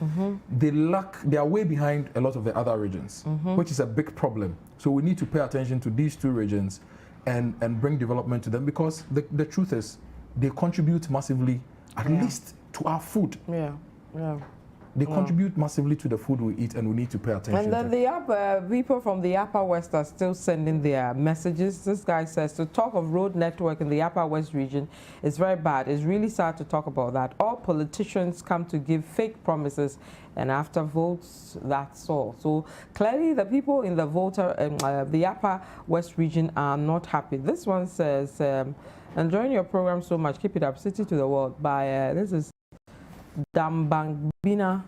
Speaker 4: they are way behind a lot of the other regions, which is a big problem. So we need to pay attention to these two regions and bring development to them, because the truth is they contribute massively, at least to our food. They contribute massively to the food we eat, and we need to pay attention.
Speaker 2: And then the people from the Upper West are still sending their messages. This guy says, to talk of road network in the Upper West region is very bad. It's really sad to talk about that. All politicians come to give fake promises, and after votes, that's all. So clearly the people in the Upper West region are not happy. This one says, enjoying your program so much. Keep it up. City to the world. By this is Dambangbina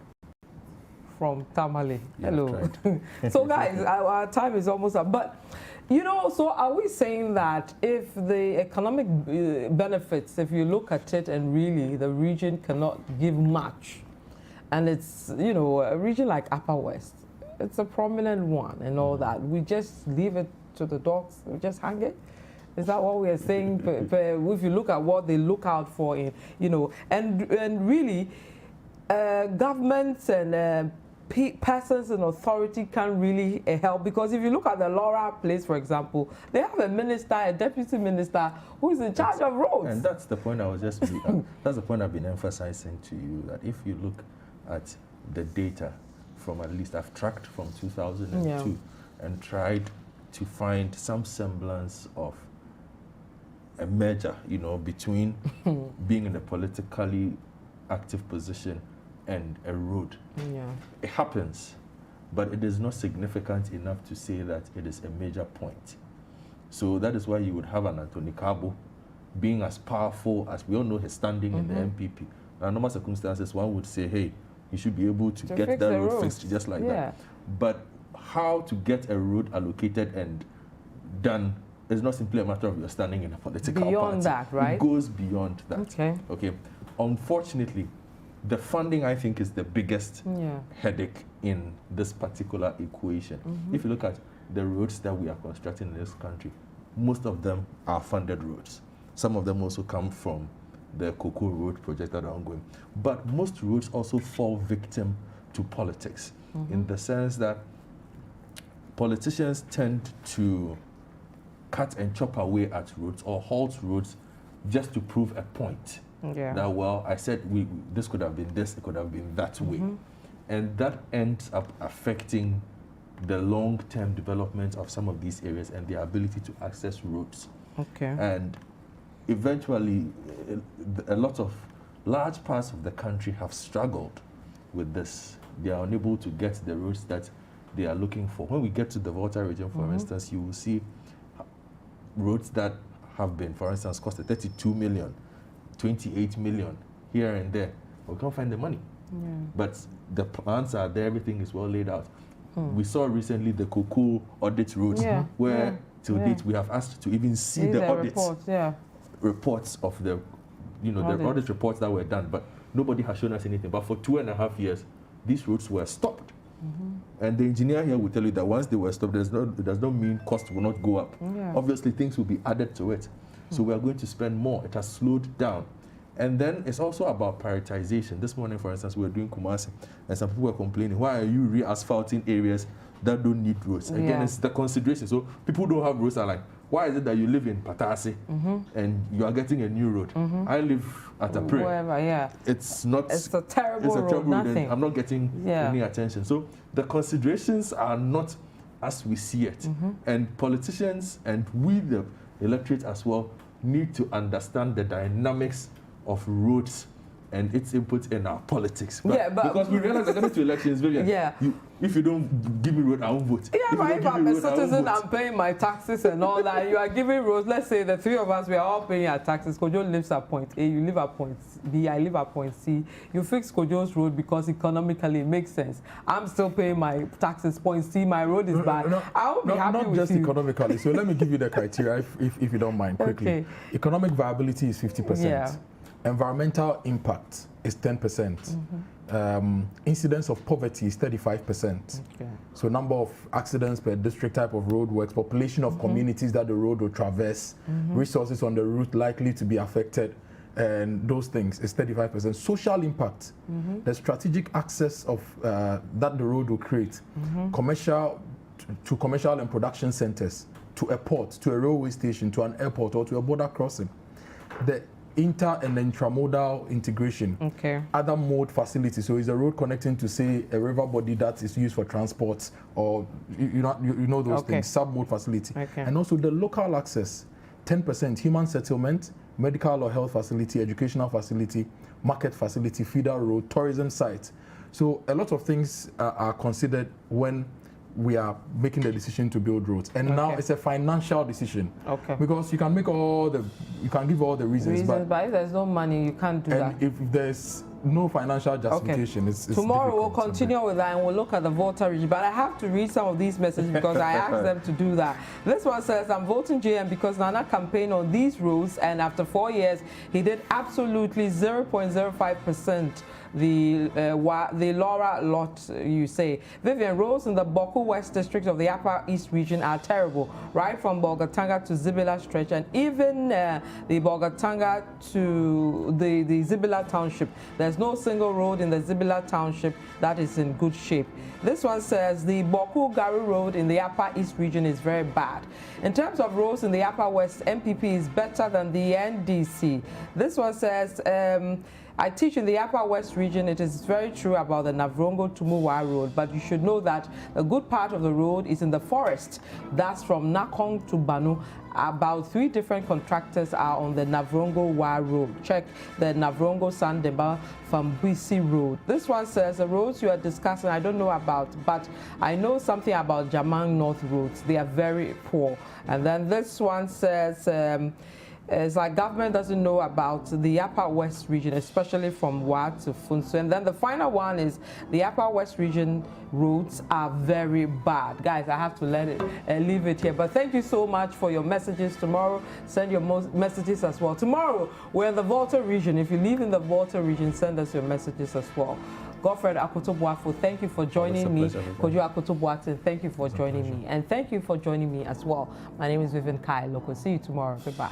Speaker 2: from Tamale. Hello. So guys, our time is almost up. But, you know, so are we saying that if the economic benefits, if you look at it and really the region cannot give much, and it's, you know, a region like Upper West, it's a prominent one and all that, we just leave it to the dogs, we just hang it? Is that what we are saying? If you look at what they look out for, in, you know, and really, governments and persons in authority can really help, because if you look at the Laura place, for example, they have a minister, a deputy minister who is in charge of roads.
Speaker 3: And that's the point I was just that's the point I've been emphasizing to you, that if you look at the data from, at least I've tracked from 2002 and tried to find some semblance of a merger, you know, between being in a politically active position and a road. It happens, but it is not significant enough to say that it is a major point. So that is why you would have an Anthony Cabo being as powerful as we all know his standing in the MPP. Under normal circumstances, one would say, hey, you should be able to get that road fixed just like that. But how to get a road allocated and done is not simply a matter of your standing in a political party.
Speaker 2: Beyond that, right?
Speaker 3: It goes beyond that. Okay. Unfortunately, the funding, I think, is the biggest headache in this particular equation. If you look at the roads that we are constructing in this country, most of them are funded roads. Some of them also come from the Cocoa Road project that are ongoing. But most roads also fall victim to politics, in the sense that politicians tend to cut and chop away at roads or halt roads just to prove a point. That, well, I said this could have been this, it could have been that way. And that ends up affecting the long-term development of some of these areas and their ability to access roads. And eventually, a lot of large parts of the country have struggled with this. They are unable to get the roads that they are looking for. When we get to the Volta region, for instance, you will see roads that have been, for instance, costed 32 million, 28 million here and there. We can't find the money. But the plans are there, everything is well laid out. We saw recently the Cocoa audit roads, where till date we have asked to even see the audit reports of the, you know, the audit reports that were done, but nobody has shown us anything. But for 2.5 years, these roads were stopped. And the engineer here will tell you that once they were stopped, it does not mean cost will not go up. Obviously, things will be added to it. So we are going to spend more. It has slowed down. And then it's also about prioritization. This morning, for instance, we were doing Kumasi, and some people were complaining, why are you re-asphalting areas that don't need roads? Again, it's the consideration. So people who don't have roads are like, why is it that you live in Patasi and you are getting a new road? I live at a prayer. It's not. It's a terrible road. Nothing. I'm not getting any attention. So the considerations are not as we see it. And politicians and we, the electorate as well, need to understand the dynamics of roads and its input in our politics. But because we realize that coming to elections, Vivian, if you don't give me road, I won't vote.
Speaker 2: But if I'm a citizen, I'm paying my taxes and all that. You are giving roads. Let's say the three of us, we are all paying our taxes. Kojo lives at point A, you live at point B, I live at point C. You fix Kojo's road because economically it makes sense. I'm still paying my taxes. Point C, my road is bad. I won't be happy with you.
Speaker 4: Not just economically. So let me give you the criteria, if you don't mind, quickly. Economic viability is 50%. Environmental impact is 10%. Incidence of poverty is 35%. So number of accidents per district, type of road works, population of communities that the road will traverse, resources on the route likely to be affected, and those things is 35%. Social impact, the strategic access of that the road will create, commercial and production centers, to a port, to a railway station, to an airport, or to a border crossing. The inter and intramodal integration, other mode facilities. So is a road connecting to, say, a river body that is used for transport, or you know those things, sub-mode facility. And also the local access, 10%, human settlement, medical or health facility, educational facility, market facility, feeder road, tourism site. So a lot of things are considered when we are making the decision to build roads. And now it's a financial decision. Because you can make you can give all the reasons, but
Speaker 2: if there's no money, you can't do that.
Speaker 4: And if there's no financial justification, it's
Speaker 2: tomorrow we'll continue with that and we'll look at the Volta region. But I have to read some of these messages because I asked them to do that. This one says, I'm voting JM because Nana campaigned on these roads, and after 4 years, he did absolutely 0.05% the Laura lot, you say. Vivian, roads in the Boku West district of the Upper East region are terrible, right from Bolgatanga to Zibila stretch, and even the Bolgatanga to the Zibila township. There's no single road in the Zibila township that is in good shape. This one says the Boku Gari road in the Upper East region is very bad. In terms of roads in the Upper West, MPP is better than the NDC. This one says, I teach in the Upper West region. It is very true about the Navrongo to Muwa road, but you should know that a good part of the road is in the forest. That's from Nakong to Banu. About 3 different contractors are on the Navrongo Wa road. Check the Navrongo Sandeba from Buisi road. This one says the roads you are discussing I don't know about, but I know something about Jamang North roads. They are very poor. And then this one says it's like government doesn't know about the Upper West region, especially from Wa to Funso. And then the final one is the Upper West region roads are very bad. Guys, I have to leave it here. But thank you so much for your messages. Tomorrow, send your messages as well. Tomorrow, we're in the Volta region. If you live in the Volta region, send us your messages as well. Godfred Akoto Boafo, thank you for joining me. Kojo Akoto Boateng, thank you for joining me. And thank you for joining me as well. My name is Vivian Kai Lokko. See you tomorrow. Goodbye.